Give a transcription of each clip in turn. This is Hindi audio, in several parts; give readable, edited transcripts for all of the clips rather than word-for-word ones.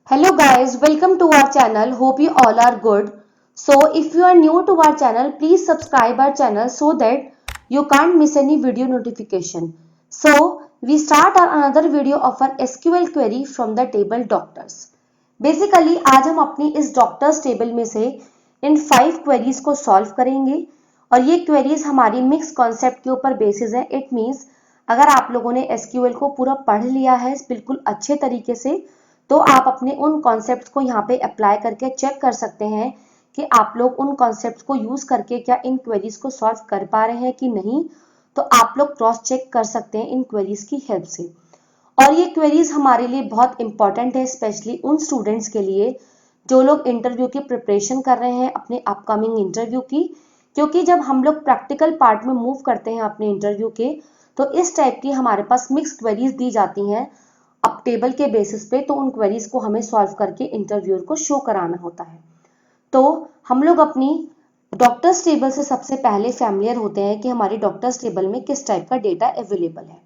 Hello guys, welcome to our channel. Hope you all are good. So if you are new to our channel, please subscribe our channel so that you can't miss any video notification. So we start our another video of our SQL query from the table doctors. Basically आज हम अपनी इस doctors table में से इन 5 queries को solve करेंगे और ये queries हमारी mix concept के ऊपर basis है. It means अगर आप लोगों ने SQL को पूरा पढ़ लिया है बिल्कुल अच्छे तरीके से तो आप अपने उन कॉन्सेप्ट्स को यहाँ पे अप्लाई करके चेक कर सकते हैं कि आप लोग उन कॉन्सेप्ट्स को यूज करके क्या इन क्वेरीज को सॉल्व कर पा रहे हैं कि नहीं. तो आप लोग क्रॉस चेक कर सकते हैं इन क्वेरीज की हेल्प से. और ये क्वेरीज हमारे लिए बहुत इंपॉर्टेंट है, स्पेशली उन स्टूडेंट्स के लिए जो लोग इंटरव्यू की प्रिपरेशन कर रहे हैं अपने अपकमिंग इंटरव्यू की. क्योंकि जब हम लोग प्रैक्टिकल पार्ट में मूव करते हैं अपने इंटरव्यू के तो इस टाइप की हमारे पास मिक्स क्वेरीज दी जाती हैं अब टेबल के बेसिस पे. तो उन क्वेरीज को हमें सॉल्व करके इंटरव्यूअर को शो कराना होता है. तो हम लोग अपनी डॉक्टर्स टेबल से सबसे पहले फैमिलियर होते हैं कि हमारी डॉक्टर्स टेबल में किस टाइप का डेटा अवेलेबल है.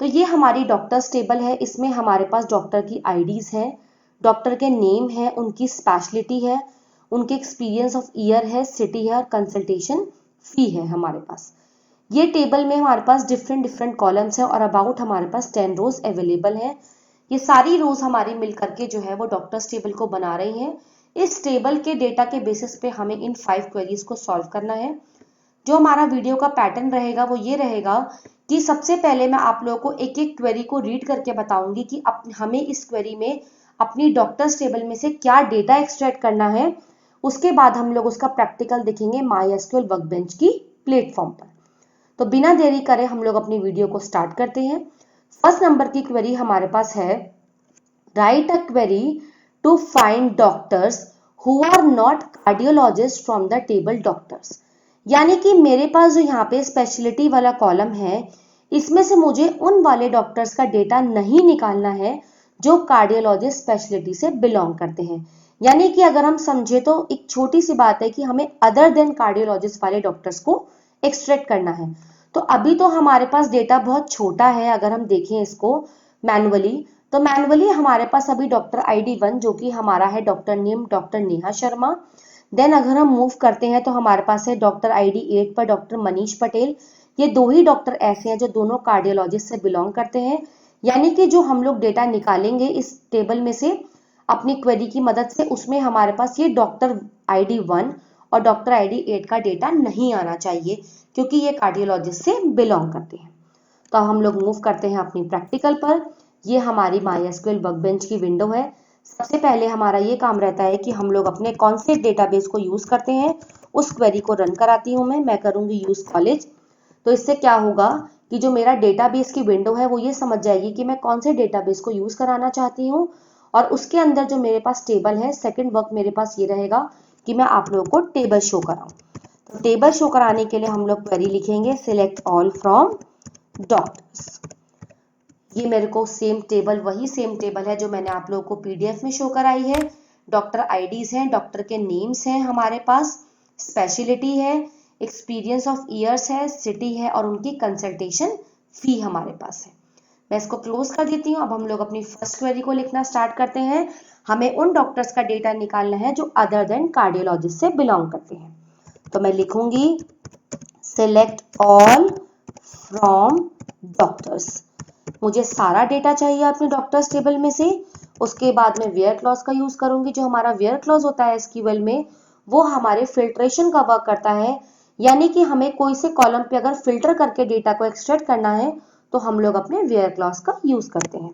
तो ये हमारी डॉक्टर्स टेबल है. इसमें हमारे पास डॉक्टर की आईडीज है, डॉक्टर के नेम है, उनकी स्पेशलिटी है, उनके एक्सपीरियंस ऑफ ईयर है, सिटी है और कंसल्टेशन फी है हमारे पास. ये टेबल में हमारे पास डिफरेंट कॉलम्स हैं और अबाउट हमारे पास 10 रोज अवेलेबल हैं. ये सारी रोज हमारी मिलकर के जो है वो डॉक्टर्स टेबल को बना रही हैं. इस टेबल के डेटा के बेसिस पे हमें इन 5 क्वेरीज को सॉल्व करना है. जो हमारा वीडियो का पैटर्न रहेगा वो ये रहेगा कि सबसे पहले मैं आप लोगों को एक एक क्वेरी को रीड करके बताऊंगी कि हमें इस क्वेरी में अपनी डॉक्टर्स टेबल में से क्या डेटा एक्सट्रैक्ट करना है. उसके बाद हम लोग उसका प्रैक्टिकल देखेंगे MySQL वर्कबेंच की प्लेटफॉर्म पर. तो बिना देरी करे हम लोग अपनी वीडियो को स्टार्ट करते हैं. फर्स्ट नंबर की क्वेरी हमारे पास है, write a query to find doctors who are not cardiologist from the table doctors. यानी कि मेरे पास जो यहाँ पे स्पेशलिटी वाला कॉलम है इसमें से मुझे उन वाले डॉक्टर्स का डेटा नहीं निकालना है जो कार्डियोलॉजिस्ट स्पेशलिटी से बिलोंग करते हैं. यानी कि अगर हम समझे तो एक छोटी सी बात है कि हमें अदर देन कार्डियोलॉजिस्ट वाले डॉक्टर्स को एक्सट्रैक्ट करना है. तो अभी तो हमारे पास डेटा बहुत छोटा है. अगर हम देखें इसको मैनुअली तो मैनुअली हमारे पास अभी डॉक्टर ID1 जो कि हमारा है doctor name doctor Neha Sharma. Then अगर हम मूव करते हैं तो हमारे पास है डॉक्टर ID8 पर डॉक्टर मनीष पटेल. ये दो ही डॉक्टर ऐसे हैं जो दोनों कार्डियोलॉजिस्ट से बिलोंग करते हैं. यानी कि जो हम लोग डेटा निकालेंगे इस टेबल में से अपनी क्वेरी की मदद से उसमें हमारे पास ये डॉक्टर ID1 और डॉक्टर ID8 का डेटा नहीं आना चाहिए क्योंकि ये कार्डियोलॉजिस्ट से बिलोंग करते हैं. तो हम लोग मूव करते हैं अपनी प्रैक्टिकल पर. ये हमारी MySQL वर्कबेंच की विंडो है. सबसे पहले हमारा ये काम रहता है कि हम लोग अपने कौन से डेटाबेस को यूज करते हैं उस क्वेरी को रन कराती हूँ. मैं करूंगी यूज कॉलेज. तो इससे क्या होगा कि जो मेरा डेटाबेस की विंडो है वो ये समझ जाएगी कि मैं कौन से डेटाबेस को यूज कराना चाहती हूँ और उसके अंदर जो मेरे पास टेबल है सेकंड वर्क मेरे पास ये रहेगा कि मैं आप लोगों को टेबल शो कराऊं. तो टेबल शो कराने के लिए हम लोग क्वेरी लिखेंगे सिलेक्ट ऑल फ्रॉम डॉक्टर्स. ये मेरे को सेम टेबल वही सेम टेबल है जो मैंने आप लोगों को PDF में शो कराई है. डॉक्टर आईडीज हैं, डॉक्टर के नेम्स हैं, हमारे पास स्पेशलिटी है, एक्सपीरियंस ऑफ ईयर्स है, सिटी है और उनकी कंसल्टेशन फी हमारे पास है. मैं इसको क्लोज कर देती हूँ. अब हम लोग अपनी फर्स्ट क्वेरी को लिखना स्टार्ट करते हैं. हमें उन डॉक्टर्स का डेटा निकालना है जो अदर देन कार्डियोलॉजिस्ट से बिलोंग करते हैं. तो मैं लिखूंगी सिलेक्ट ऑल फ्रॉम डॉक्टर्स. मुझे सारा डेटा चाहिए अपने डॉक्टर्स टेबल में से. उसके बाद मैं वेयर क्लॉज का यूज करूंगी. जो हमारा वेयर क्लॉज होता है SQL में वो हमारे फिल्ट्रेशन का वर्क करता है. यानी कि हमें कोई से कॉलम पे अगर फिल्टर करके डेटा को एक्सट्रैक्ट करना है तो हम लोग अपने वेयर क्लॉज का यूज करते हैं.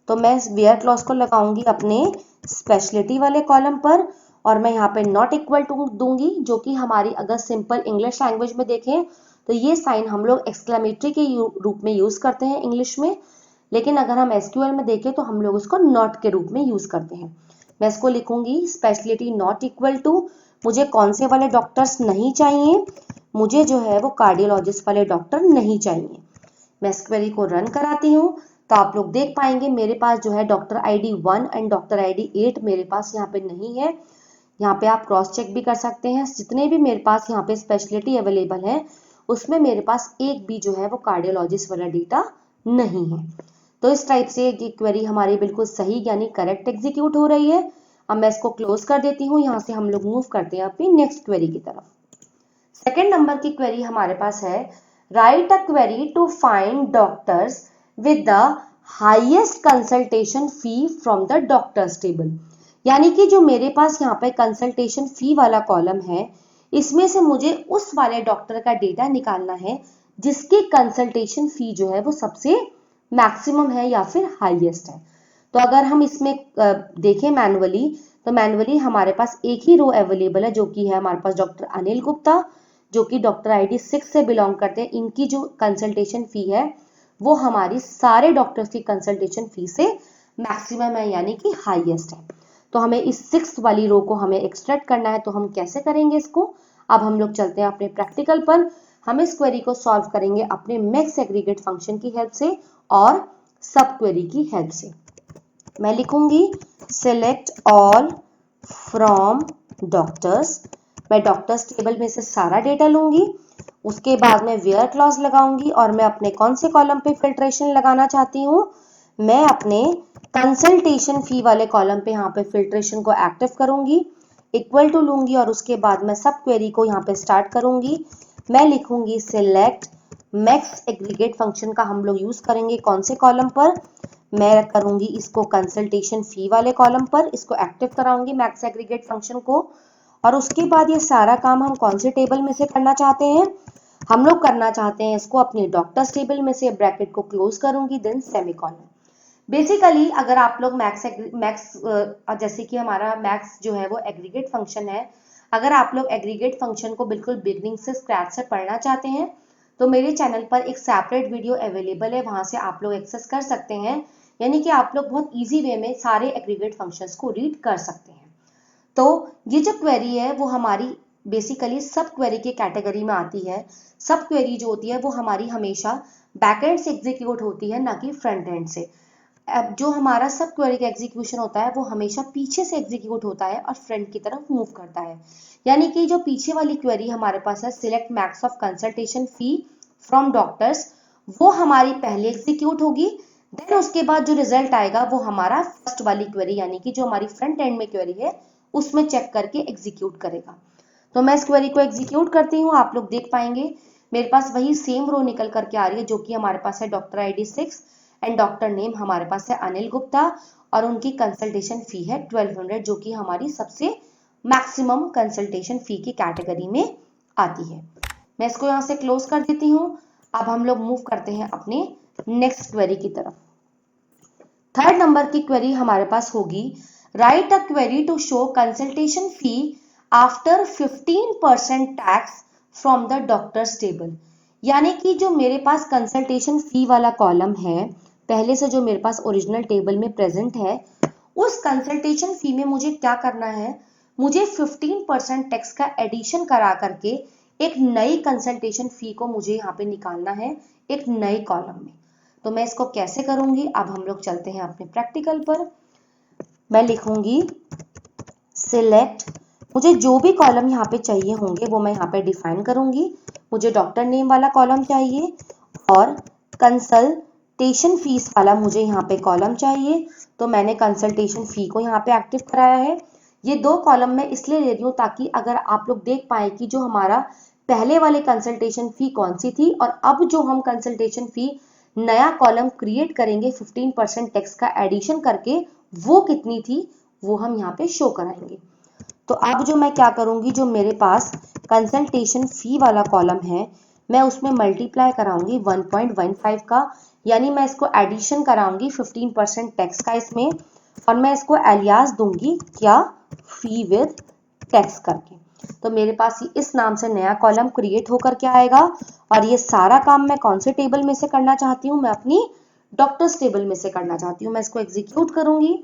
तो मैं वेयर क्लॉज को लगाऊंगी अपने स्पेशलिटी वाले कॉलम पर और मैं यहाँ पे नॉट इक्वल टू दूंगी जो कि हमारी अगर सिंपल इंग्लिश लैंग्वेज में देखें तो ये साइन हम लोग एक्सक्लेमेटरी के रूप में यूज करते हैं इंग्लिश में. लेकिन अगर हम SQL में देखें तो हम लोग उसको नॉट के रूप में यूज करते हैं. मैं इसको लिखूंगी स्पेशलिटी नॉट इक्वल टू. मुझे कौन से वाले डॉक्टर्स नहीं चाहिए, मुझे जो है वो कार्डियोलॉजिस्ट वाले डॉक्टर नहीं चाहिए. मैं इस क्वेरी को रन कराती हूँ तो आप लोग देख पाएंगे मेरे पास जो है doctor ID1 and doctor ID8 मेरे पास यहाँ पे नहीं है. यहाँ पे आप क्रॉस चेक भी कर सकते हैं. जितने भी मेरे पास यहाँ पे स्पेशलिटी अवेलेबल है उसमें मेरे पास एक भी जो है वो कार्डियोलॉजिस्ट वाला डेटा नहीं है. तो इस टाइप से ये क्वेरी हमारी बिल्कुल सही यानी करेक्ट एग्जीक्यूट हो रही है। अब मैं इसको क्लोज कर देती हूँ। यहाँ से हम लोग मूव करते हैं अपनी नेक्स्ट क्वेरी की तरफ। सेकेंड नंबर की क्वेरी हमारे पास है, write a query to find doctors with the highest consultation fee from the doctors table. यानी कि जो मेरे पास यहाँ पे कंसल्टेशन फी वाला कॉलम है, इसमें से मुझे उस वाले डॉक्टर का डेटा निकालना है जिसकी कंसल्टेशन फी जो है वो सबसे मैक्सिमम है या फिर हाईएस्ट है। तो अगर हम इसमें देखें मैनुअली, तो मैनुअली हमारे पास एक ही रो अवेलेबल है जो कि है हमारे पास डॉक्टर अनिल गुप्ता, जो कि डॉक्टर आईडी 6 से बिलोंग करते हैं। इनकी जो कंसल्टेशन फी है वो हमारी सारे डॉक्टर्स की कंसल्टेशन फी से मैक्सिमम है यानी कि हाईएस्ट है। तो हमें इस 6 वाली रो को हमें एक्सट्रैक्ट करना है। तो हम कैसे करेंगे इसको? अब हम लोग चलते हैं अपने प्रैक्टिकल पर। हम इस क्वेरी को सॉल्व करेंगे अपने मैक्स एग्रीगेट फंक्शन की हेल्प से और सब क्वेरी की हेल्प से। मैं लिखूंगी सिलेक्ट ऑल फ्रॉम डॉक्टर्स। मैं डॉक्टर्स टेबल में से सारा डेटा लूंगी, उसके बाद मैं वेयर क्लॉज लगाऊंगी और मैं अपने कौन से कॉलम पे फिल्ट्रेशन लगाना चाहती हूँ, मैं अपने कंसल्टेशन फी वाले कॉलम पे यहाँ पे फिल्ट्रेशन को एक्टिव करूंगी, इक्वल टू लूंगी और उसके बाद मैं सब क्वेरी को यहाँ पे स्टार्ट करूंगी। मैं लिखूंगी सिलेक्ट मैक्स एग्रीगेट फंक्शन का हम लोग यूज करेंगे कौन से कॉलम पर, मैं करूंगी इसको कंसल्टेशन फी वाले कॉलम पर, इसको एक्टिव कराऊंगी मैक्स एग्रीगेट फंक्शन को। और उसके बाद ये सारा काम हम कौन से टेबल में से करना चाहते हैं, हम लोग करना चाहते हैं इसको अपनी डॉक्टर्स टेबल में से। ब्रैकेट को क्लोज करूंगी देन सेमीकोलन। बेसिकली अगर आप लोग मैक्स जैसे कि हमारा मैक्स जो है वो एग्रीगेट फंक्शन है, अगर आप लोग एग्रीगेट फंक्शन को बिल्कुल बिगनिंग से स्क्रैच से पढ़ना चाहते हैं तो मेरे चैनल पर एक सेपरेट वीडियो अवेलेबल है, वहां से आप लोग एक्सेस कर सकते हैं। यानी कि आप लोग बहुत इजी वे में सारे एग्रीगेट फंक्शंस को रीड कर सकते हैं। तो ये जो क्वेरी है वो हमारी बेसिकली सब क्वेरी की कैटेगरी में आती है। सब क्वेरी जो होती है वो हमारी हमेशा बैक एंड से एग्जीक्यूट होती है, ना कि फ्रंट एंड से। अब जो हमारा सब क्वेरी का एग्जीक्यूशन होता है वो हमेशा पीछे से एग्जीक्यूट होता है और फ्रंट की तरफ मूव करता है। यानी कि जो पीछे वाली क्वेरी हमारे पास है select max of consultation fee from doctors, वो हमारी पहले एग्जीक्यूट होगी, देन उसके बाद जो रिजल्ट आएगा वो हमारा फर्स्ट वाली क्वेरी यानी कि जो हमारी फ्रंट एंड में क्वेरी है उसमें चेक करके एग्जीक्यूट करेगा। तो मैं इस क्वेरी को एग्जीक्यूट करती हूँ, आप लोग देख पाएंगे मेरे पास वही सेम रो निकल करके आ रही है जो कि हमारे पास है doctor ID 6 and doctor name हमारे पास है अनिल गुप्ता और उनकी कंसल्टेशन फी है 1200 जो कि हमारी सबसे मैक्सिमम कंसल्टेशन फी की कैटेगरी में आती है। मैं इसको यहाँ से क्लोज कर देती हूँ। अब हम लोग मूव करते हैं अपने नेक्स्ट क्वेरी की तरफ। थर्ड नंबर की क्वेरी हमारे पास होगी, write a query to show consultation fee after 15% tax from the doctors table. यानी कि जो मेरे पास कंसल्टेशन फी वाला कॉलम है पहले से जो मेरे पास ओरिजिनल टेबल में प्रेजेंट है, उस कंसल्टेशन फी में मुझे क्या करना है, मुझे 15% टैक्स का एडिशन करा करके एक नई कंसल्टेशन फी को मुझे यहाँ पे निकालना है एक नए कॉलम में। तो मैं इसको कैसे करूंगी, अब हम लोग चलते हैं अपने प्रैक्टिकल पर। मैं लिखूंगी सिलेक्ट, मुझे जो भी कॉलम यहाँ पे चाहिए होंगे वो मैं यहाँ पे डिफाइन करूंगी। मुझे डॉक्टर नेम वाला कॉलम चाहिए और कंसल्टेशन फीस वाला मुझे यहाँ पे कॉलम चाहिए, तो मैंने कंसल्टेशन फी को यहाँ पे एक्टिव कराया है। ये दो कॉलम मैं इसलिए ले रही हूँ ताकि अगर आप लोग देख पाए कि जो हमारा पहले वाले कंसल्टेशन फी कौन सी थी और अब जो हम कंसल्टेशन फी नया कॉलम क्रिएट करेंगे 15% टैक्स का एडिशन करके वो कितनी थी वो हम यहाँ पे शो कराएंगे। तो अब जो मैं क्या करूंगी, जो मेरे पास कंसल्टेशन फी वाला कॉलम है मैं उसमें मल्टीप्लाई कराऊंगी 1.15 का, यानी मैं इसको एडिशन कराऊंगी 15% टैक्स का इसमें और मैं इसको एलियास दूंगी क्या, फी विद टैक्स करके। तो मेरे पास इस नाम से नया कॉलम क्रिएट होकर के आएगा और ये सारा काम मैं कौन से टेबल में से करना चाहती हूँ, मैं अपनी डॉक्टर्स टेबल में से करना चाहती हूँ। मैं इसको एग्जीक्यूट करूंगी।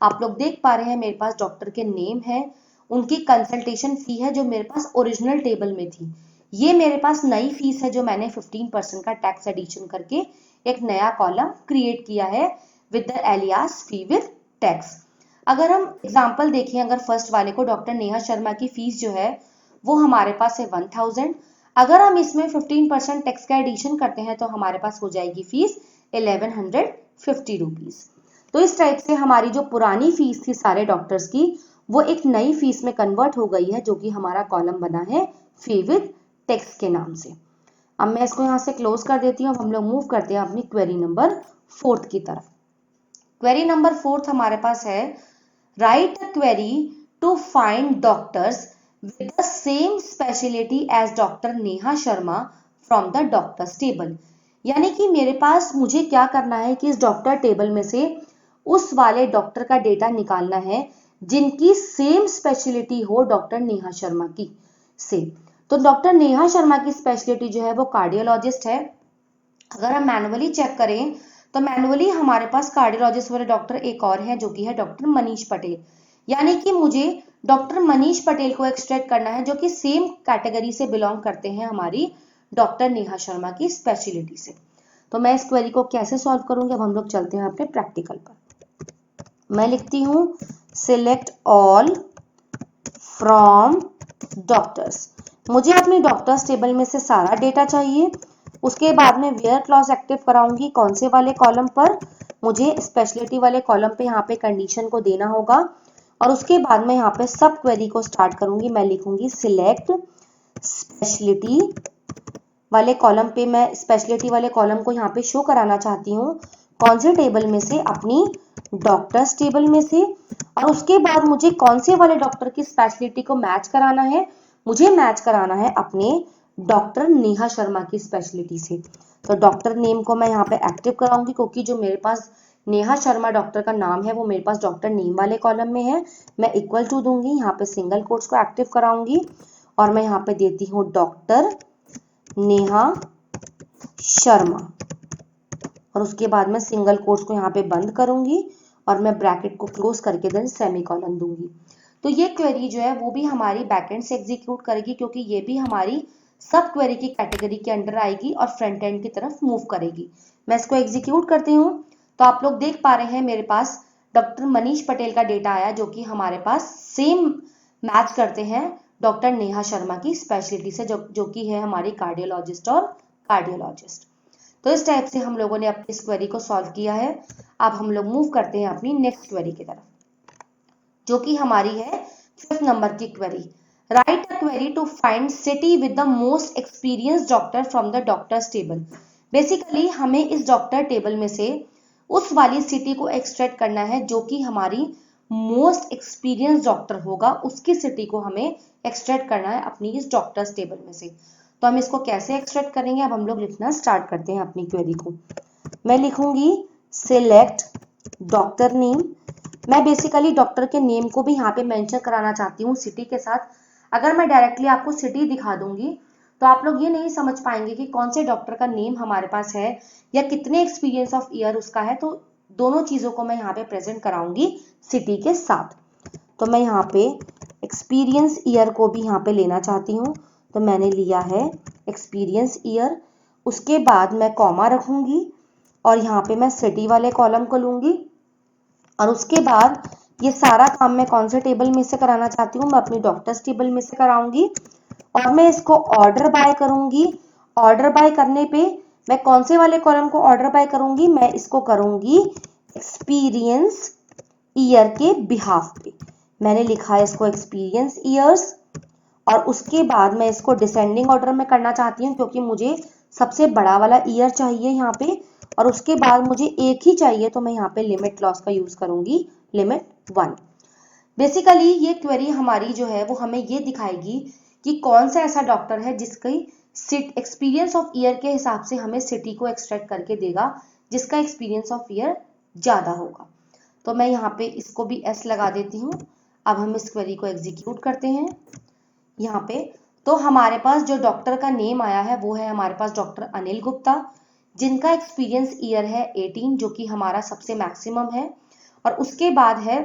आप लोग देख पा रहे हैं मेरे पास डॉक्टर के नेम है, उनकी कंसल्टेशन फी है जो मेरे पास ओरिजिनल टेबल में थी, ये मेरे पास नई फीस है जो मैंने 15% का टैक्स एडिशन करके एक नया कॉलम क्रिएट किया है with the alias fee with tax. अगर हम एग्जांपल देखें, अगर फर्स्ट वाले को डॉक्टर नेहा शर्मा की फीस जो है वो हमारे पास है 1000, अगर हम इसमें 15% टैक्स का एडिशन करते हैं तो हमारे पास हो जाएगी फीस 1150। 50 रुपीज। तो इस टाइप से हमारी जो पुरानी फीस थी सारे डॉक्टर्स की, वो एक नई फीस में कन्वर्ट हो गई है, जो कि हमारा कॉलम बना है फी विद टैक्स के नाम से। अब मैं इसको यहाँ से क्लोज कर देती हूँ। अब हम लोग मूव करते हैं अपनी क्वेरी नंबर 4 की तरफ। क्वेरी नंबर 4 हमारे पास है, write a query to find doctors with the same speciality as doctor Neha Sharma from the doctors table. यानी कि मेरे पास मुझे क्या करना है कि इस डॉक्टर टेबल में से उस वाले डॉक्टर का डेटा निकालना है जिनकी सेम स्पेशलिटी हो डॉक्टर नेहा शर्मा की से। तो डॉक्टर नेहा शर्मा की स्पेशलिटी जो है वो कार्डियोलॉजिस्ट है। अगर हम मैनुअली चेक करें तो मैनुअली हमारे पास कार्डियोलॉजिस्ट वाले डॉक्टर एक और हैं, जो कि है डॉक्टर मनीष पटेल। यानी कि मुझे डॉक्टर मनीष पटेल को एक्सट्रैक्ट करना है, जो कि सेम कैटेगरी से बिलोंग करते हैं हमारी डॉक्टर नेहा शर्मा की स्पेशलिटी से। तो मैं इस क्वेरी को कैसे सॉल्व करूंगी, अब हम लोग चलते हैं अपने प्रैक्टिकल पर। मैं लिखती हूं सिलेक्ट ऑल फ्रॉम डॉक्टर्स। मुझे अपनी डॉक्टर्स टेबल में से सारा डेटा चाहिए। उसके बाद में वेयर क्लॉज एक्टिव कराऊंगी कौन से वाले कॉलम पर, मुझे स्पेशलिटी वाले कॉलम पे यहाँ पे कंडीशन को देना होगा। और उसके बाद में यहाँ पे सब क्वेरी को स्टार्ट करूंगी। मैं लिखूंगी सिलेक्ट स्पेशलिटी वाले कॉलम पे, मैं स्पेशलिटी वाले कॉलम को यहाँ पे शो कराना चाहती हूँ कौन से टेबल में से, अपनी डॉक्टर्स टेबल में से। और उसके बाद मुझे कौन से वाले डॉक्टर की स्पेशलिटी को मैच कराना है, मुझे मैच कराना है अपने डॉक्टर नेहा शर्मा की स्पेशलिटी से। तो डॉक्टर नेम को मैं यहाँ पे एक्टिव कराऊंगी, क्योंकि जो मेरे पास नेहा शर्मा डॉक्टर का नाम है वो मेरे पास डॉक्टर नेम वाले कॉलम में है। मैं इक्वल टू दूंगी, यहाँ पे सिंगल कोट्स को एक्टिव कराऊंगी और मैं यहाँ पे देती हूँ डॉक्टर नेहा शर्मा। और उसके बाद मैं सिंगल कोट्स को यहाँ पे बंद करूंगी और मैं ब्रैकेट को क्लोज करके देन सेमीकोलन दूंगी। तो ये क्वेरी जो है वो भी हमारी बैकएंड से एग्जीक्यूट करेगी, क्योंकि ये भी हमारी सब क्वेरी की कैटेगरी के अंडर आएगी और फ्रंट एंड की तरफ मूव करेगी। मैं इसको एग्जीक्यूट करती हूँ। तो आप लोग देख पा रहे हैं मेरे पास डॉक्टर मनीष पटेल का डेटा आया, जो कि हमारे पास सेम मैच करते हैं डॉक्टर नेहा शर्मा की स्पेशलिटी से, जो कि है हमारी कार्डियोलॉजिस्ट और कार्डियोलॉजिस्ट। तो इस टाइप से हम लोगों ने अपनी इस क्वेरी को सॉल्व किया है। अब हम लोग मूव करते हैं अपनी नेक्स्ट क्वेरी की तरफ, जो कि हमारी है 5th नंबर की query. Write a query to find city with the most experience doctor from the doctors table. Basically हमें इस डॉक्टर टेबल में से उस वाली सिटी को एक्सट्रैक्ट करना है जो कि हमारी मोस्ट एक्सपीरियंस डॉक्टर होगा, उसकी सिटी को हमें एक्सट्रैक्ट करना है अपनी इस डॉक्टर्स टेबल में से। तो हम इसको कैसे एक्सट्रैक्ट करेंगे, अब हम लोग लिखना स्टार्ट करते हैं अपनी क्वेरी को। मैं लिखूंगी सिलेक्ट डॉक्टर नेम। मैं बेसिकली डॉक्टर के नेम को भी यहाँ पे मेंशन कराना चाहती हूँ सिटी के साथ। अगर मैं डायरेक्टली आपको सिटी दिखा दूंगी तो आप लोग ये नहीं समझ पाएंगे कि कौन से डॉक्टर का नेम हमारे पास है या कितने एक्सपीरियंस ऑफ ईयर उसका है। तो दोनों चीजों को मैं यहाँ पे प्रेजेंट कराऊंगी सिटी के साथ। तो मैं यहाँ पे एक्सपीरियंस ईयर को भी यहाँ पे लेना चाहती हूँ, तो मैंने लिया है एक्सपीरियंस ईयर। उसके बाद मैं कॉमा रखूंगी और यहाँ पे मैं सिटी वाले कॉलम को लूंगी। और उसके बाद ये सारा काम मैं कौन से टेबल में से कराना चाहती हूँ, मैं अपनी डॉक्टर्स टेबल में से कराऊंगी। और मैं इसको ऑर्डर बाय करूंगी। ऑर्डर बाय करने पे मैं कौन से वाले कॉलम को ऑर्डर बाय करूंगी, मैं इसको करूंगी एक्सपीरियंस ईयर के बिहाफ पे। मैंने लिखा है इसको एक्सपीरियंस ईयर्स। और उसके बाद मैं इसको डिसेंडिंग ऑर्डर में करना चाहती हूँ, क्योंकि मुझे सबसे बड़ा वाला ईयर चाहिए यहाँ पे और उसके बाद मुझे एक ही चाहिए, तो मैं यहाँ पे लिमिट क्लॉज का यूज करूंगी, लिमिट 1। बेसिकली ये क्वेरी हमारी जो है वो हमें ये दिखाएगी कि कौन सा ऐसा डॉक्टर है जिसकी एक्सपीरियंस ऑफ ईयर के हिसाब से हमें सिटी को एक्सट्रैक्ट करके देगा, जिसका एक्सपीरियंस ऑफ ईयर ज्यादा होगा। तो मैं यहाँ पे इसको भी एस लगा देती हूँ। अब हम इस क्वेरी को एग्जीक्यूट करते हैं यहाँ पे। तो हमारे पास जो डॉक्टर का नेम आया है वो है हमारे पास डॉक्टर अनिल गुप्ता, जिनका एक्सपीरियंस ईयर है 18, जो कि हमारा सबसे मैक्सिमम है। और उसके बाद है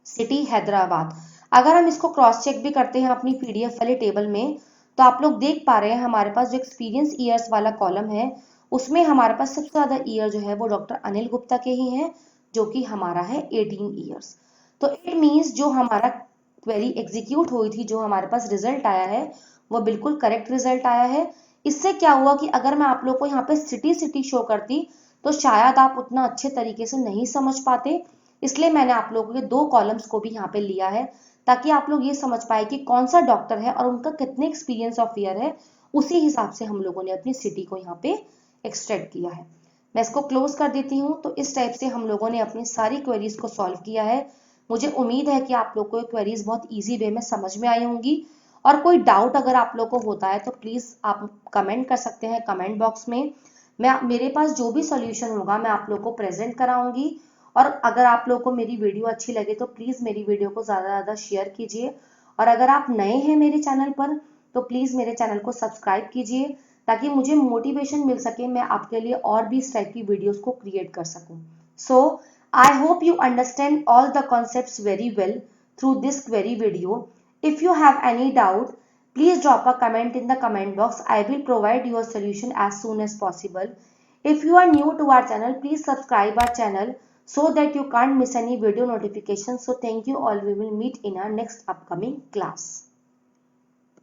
सिटी हैदराबाद। अगर हम इसको क्रॉस चेक भी करते हैं अपनी पीडीएफ वाले टेबल में, तो आप लोग देख पा रहे हैं हमारे पास जो एक्सपीरियंस ईयर्स वाला कॉलम है उसमें हमारे पास सबसे ज्यादा ईयर जो है वो डॉक्टर अनिल गुप्ता के ही हैं, जो कि हमारा है 18 ईयर्स। तो इट मींस जो हमारा क्वेरी एग्जीक्यूट हुई थी, जो हमारे पास रिजल्ट आया है वो बिल्कुल करेक्ट रिजल्ट आया है। इससे क्या हुआ कि अगर मैं आप लोग को यहाँ पे सिटी शो करती तो शायद आप उतना अच्छे तरीके से नहीं समझ पाते, इसलिए मैंने आप लोगों के 2 कॉलम्स को भी यहाँ पे लिया है ताकि आप लोग ये समझ पाए कि कौन सा डॉक्टर है और उनका कितने एक्सपीरियंस ऑफ ईयर है। उसी हिसाब से हम लोगों ने अपनी सिटी को यहाँ पे एक्सट्रैक्ट किया है। मैं इसको क्लोज कर देती हूँ। तो इस टाइप से हम लोगों ने अपनी सारी क्वेरीज को सॉल्व किया है। मुझे उम्मीद है कि आप लोग को ये क्वेरीज बहुत ईजी वे में समझ में आई होंगी, और कोई डाउट अगर आप लोग को होता है तो प्लीज आप कमेंट कर सकते हैं कमेंट बॉक्स में। मेरे पास जो भी सोल्यूशन होगा मैं आप लोग को प्रेजेंट कराऊंगी। और अगर आप लोग को मेरी वीडियो अच्छी लगे तो प्लीज मेरी वीडियो को ज्यादा से ज्यादा शेयर कीजिए, और अगर आप नए हैं मेरे चैनल पर तो प्लीज मेरे चैनल को सब्सक्राइब कीजिए ताकि मुझे मोटिवेशन मिल सके, मैं आपके लिए और भी इस टाइप की वीडियोस को क्रिएट कर सकूं। So I hope you understand all the concepts very well through this query video. If you have any doubt, please drop a comment in the comment box. I will provide your solution as soon as possible. If you are new to our channel, please subscribe our channel so that you can't miss any video notifications. So thank you all. We will meet in our next upcoming class.